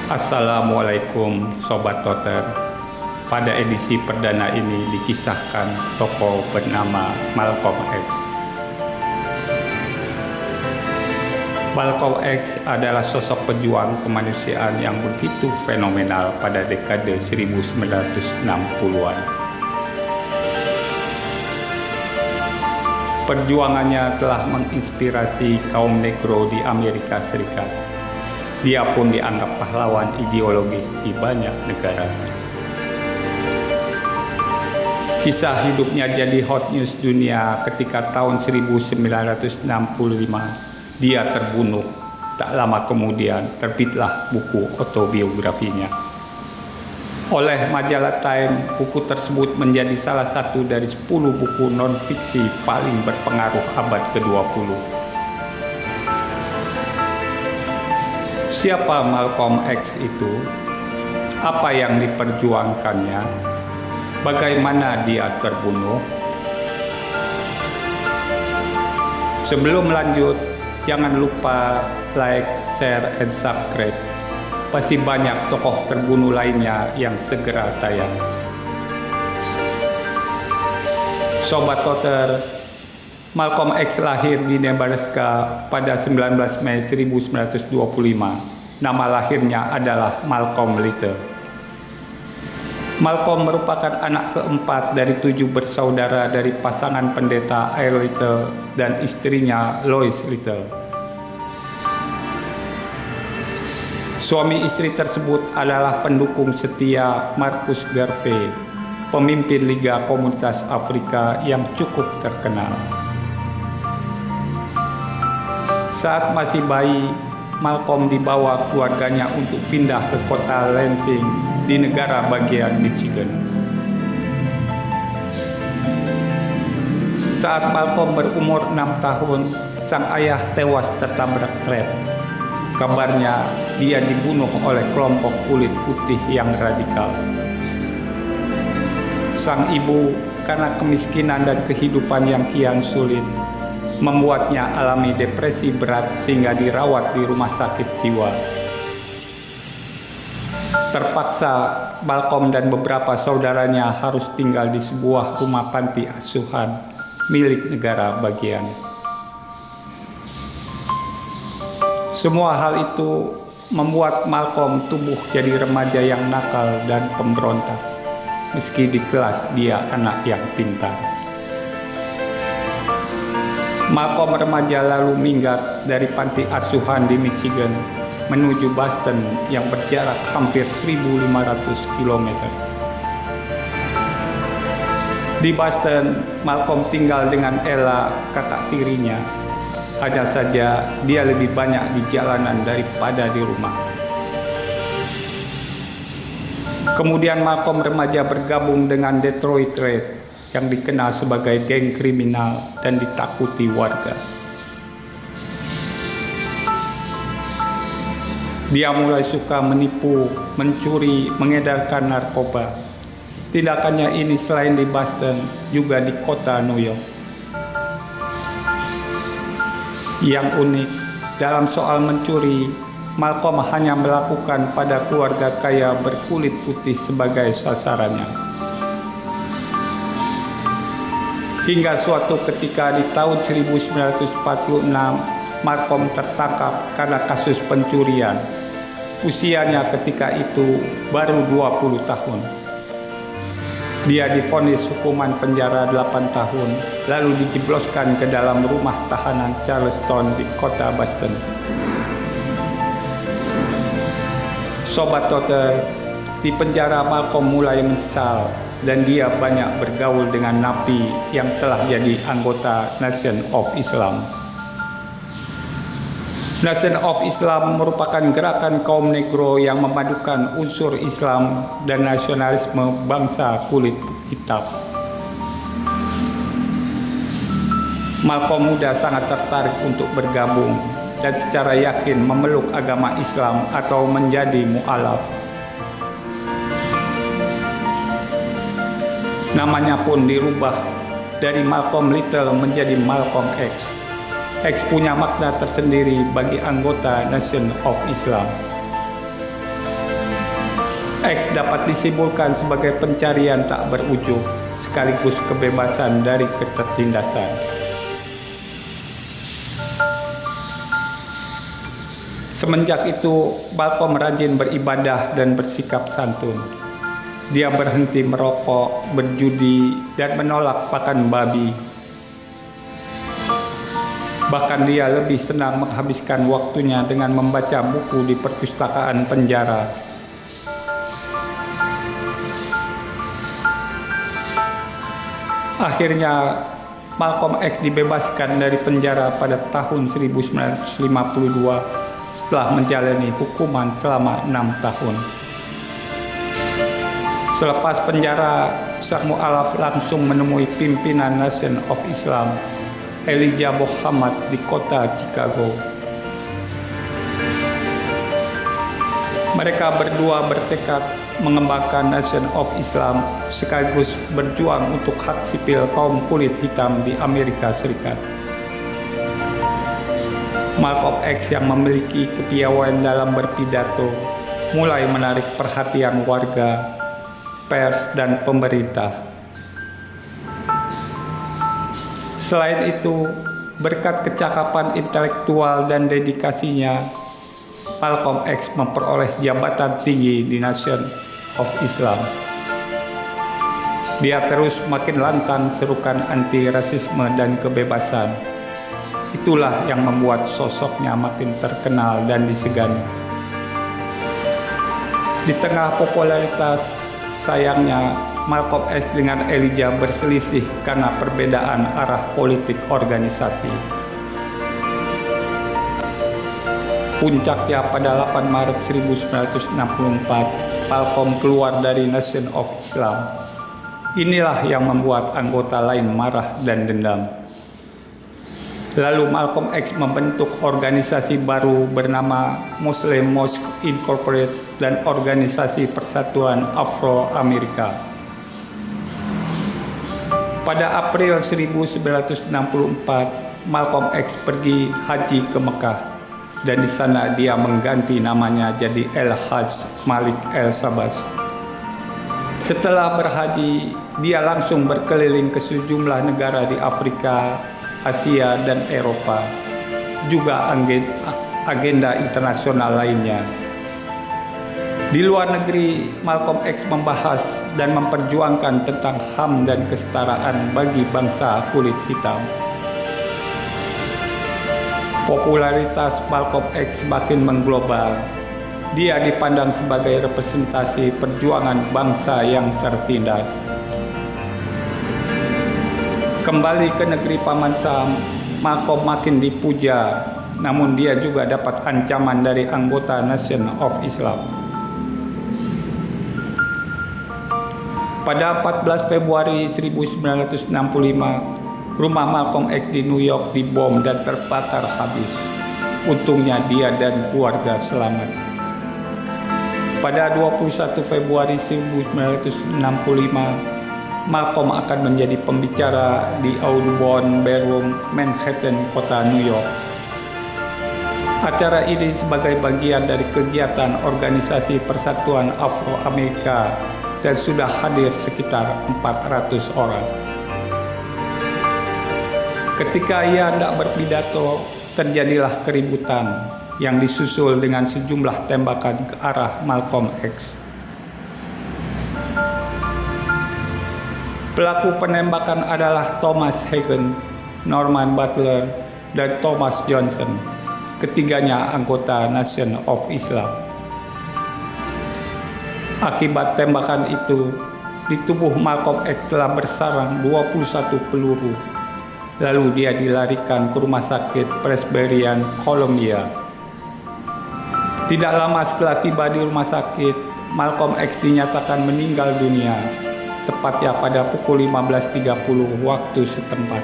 Assalamualaikum Sobat Toter. Pada edisi perdana ini dikisahkan tokoh bernama Malcolm X. Malcolm X adalah sosok pejuang kemanusiaan yang begitu fenomenal pada dekade 1960-an. Perjuangannya telah menginspirasi kaum negro di Amerika Serikat. Dia pun dianggap pahlawan ideologis di banyak negara. Kisah hidupnya jadi hot news dunia ketika tahun 1965 dia terbunuh. Tak lama kemudian terbitlah buku autobiografinya. Oleh majalah Time, buku tersebut menjadi salah satu dari 10 buku non-fiksi paling berpengaruh abad ke-20. Siapa Malcolm X itu? Apa yang diperjuangkannya? Bagaimana dia terbunuh? Sebelum lanjut, jangan lupa like, share, and subscribe. Pasti banyak tokoh terbunuh lainnya yang segera tayang. Sobat Toter, Malcolm X lahir di Nebraska pada 19 Mei 1925. Nama lahirnya adalah Malcolm Little. Malcolm merupakan anak keempat dari 7 bersaudara dari pasangan pendeta Air Little dan istrinya Lois Little. Suami istri tersebut adalah pendukung setia Marcus Garvey, pemimpin Liga Komunitas Afrika yang cukup terkenal. Saat masih bayi, Malcolm dibawa keluarganya untuk pindah ke kota Lansing di negara bagian Michigan. Saat Malcolm berumur 6 tahun, sang ayah tewas tertabrak truk. Kabarnya dia dibunuh oleh kelompok kulit putih yang radikal. Sang ibu, karena kemiskinan dan kehidupan yang kian sulit, membuatnya alami depresi berat sehingga dirawat di rumah sakit jiwa. Terpaksa, Malcolm dan beberapa saudaranya harus tinggal di sebuah rumah panti asuhan milik negara bagian. Semua hal itu membuat Malcolm tumbuh jadi remaja yang nakal dan pemberontak, meski di kelas dia anak yang pintar. Malcolm remaja lalu minggat dari panti asuhan di Michigan menuju Boston yang berjarak hampir 1.500 km. Di Boston, Malcolm tinggal dengan Ella, kakak tirinya. Hanya saja dia lebih banyak di jalanan daripada di rumah. Kemudian Malcolm remaja bergabung dengan Detroit Red, yang dikenal sebagai geng kriminal dan ditakuti warga. Dia mulai suka menipu, mencuri, mengedarkan narkoba. Tindakannya ini selain di Boston, juga di kota New York. Yang unik, dalam soal mencuri, Malcolm hanya melakukan pada keluarga kaya berkulit putih sebagai sasarannya. Hingga suatu ketika di tahun 1946, Malcolm tertangkap karena kasus pencurian. Usianya ketika itu baru 20 tahun. Dia divonis hukuman penjara 8 tahun, lalu dijebloskan ke dalam rumah tahanan Charleston di kota Boston. Sobat Toter, di penjara Malcolm mulai menyesal dan dia banyak bergaul dengan napi yang telah jadi anggota Nation of Islam. Nation of Islam merupakan gerakan kaum negro yang memadukan unsur Islam dan nasionalisme bangsa kulit hitam. Malcolm muda sangat tertarik untuk bergabung dan secara yakin memeluk agama Islam atau menjadi mu'alaf. Namanya pun dirubah dari Malcolm Little menjadi Malcolm X. X punya makna tersendiri bagi anggota Nation of Islam. X dapat disimpulkan sebagai pencarian tak berujung, sekaligus kebebasan dari ketertindasan. Semenjak itu, Malcolm rajin beribadah dan bersikap santun. Dia berhenti merokok, berjudi, dan menolak pakan babi. Bahkan dia lebih senang menghabiskan waktunya dengan membaca buku di perpustakaan penjara. Akhirnya, Malcolm X dibebaskan dari penjara pada tahun 1952 setelah menjalani hukuman selama 6 tahun. Selepas penjara, Syekh Mu'allaf langsung menemui pimpinan Nation of Islam, Elijah Muhammad, di kota Chicago. Mereka berdua bertekad mengembangkan Nation of Islam sekaligus berjuang untuk hak sipil kaum kulit hitam di Amerika Serikat. Malcolm X yang memiliki kepiawaian dalam berpidato mulai menarik perhatian warga, pers, dan pemerintah. Selain itu, berkat kecakapan intelektual dan dedikasinya, Malcolm X memperoleh jabatan tinggi di Nation of Islam. Dia terus makin lantang serukan anti rasisme dan kebebasan. Itulah yang membuat sosoknya makin terkenal dan disegani. Di tengah popularitas, sayangnya Malcolm X dengan Elijah berselisih karena perbedaan arah politik organisasi. Puncaknya pada 8 Maret 1964, Malcolm keluar dari Nation of Islam. Inilah yang membuat anggota lain marah dan dendam. Lalu Malcolm X membentuk organisasi baru bernama Muslim Mosque Incorporated dan Organisasi Persatuan Afro-Amerika. Pada April 1964, Malcolm X pergi haji ke Mekah, dan di sana dia mengganti namanya jadi El-Hajj Malik El-Sabas. Setelah berhaji, dia langsung berkeliling ke sejumlah negara di Afrika, Asia, dan Eropa, juga agenda internasional lainnya. Di luar negeri, Malcolm X membahas dan memperjuangkan tentang HAM dan kesetaraan bagi bangsa kulit hitam. Popularitas Malcolm X semakin mengglobal. Dia dipandang sebagai representasi perjuangan bangsa yang tertindas. Kembali ke negeri Paman Sam, Malcolm makin dipuja, namun dia juga dapat ancaman dari anggota Nation of Islam. Pada 14 Februari 1965, rumah Malcolm X di New York dibom dan terbakar habis. Untungnya dia dan keluarga selamat. Pada 21 Februari 1965, Malcolm akan menjadi pembicara di Audubon Ballroom, Manhattan, kota New York. Acara ini sebagai bagian dari kegiatan Organisasi Persatuan Afro-Amerika dan sudah hadir sekitar 400 orang. Ketika ia hendak berpidato, terjadilah keributan yang disusul dengan sejumlah tembakan ke arah Malcolm X. Pelaku penembakan adalah Thomas Hagen, Norman Butler, dan Thomas Johnson, ketiganya anggota Nation of Islam. Akibat tembakan itu, di tubuh Malcolm X telah bersarang 21 peluru. Lalu dia dilarikan ke rumah sakit Presbyterian Columbia. Tidak lama setelah tiba di rumah sakit, Malcolm X dinyatakan meninggal dunia, tepatnya pada pukul 15.30 waktu setempat.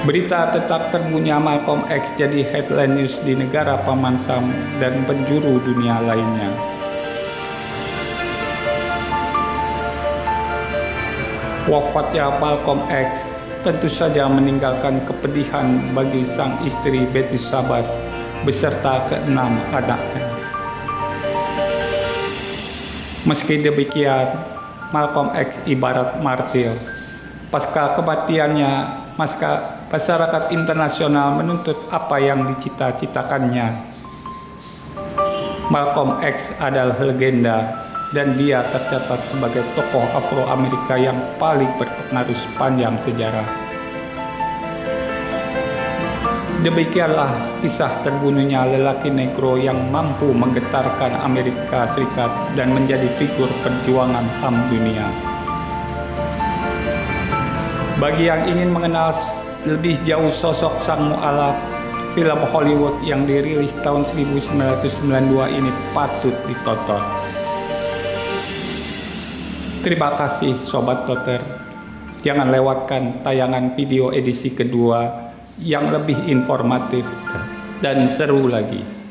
Berita tentang terbunuhnya Malcolm X jadi headline news di negara Paman Sam dan penjuru dunia lainnya. Wafatnya Malcolm X tentu saja meninggalkan kepedihan bagi sang istri Betty Shabazz beserta keenam anaknya. Meski demikian, Malcolm X ibarat martir. Pasca kematiannya, masyarakat internasional menuntut apa yang dicita-citakannya. Malcolm X adalah legenda dan dia tercatat sebagai tokoh Afro-Amerika yang paling berpengaruh sepanjang sejarah. Demikianlah kisah terbunuhnya lelaki negro yang mampu menggetarkan Amerika Serikat dan menjadi figur perjuangan HAM dunia. Bagi yang ingin mengenal lebih jauh sosok sang mu'alaf, film Hollywood yang dirilis tahun 1992 ini patut ditonton. Terima kasih Sobat Doter. Jangan lewatkan tayangan video edisi kedua yang lebih informatif dan seru lagi.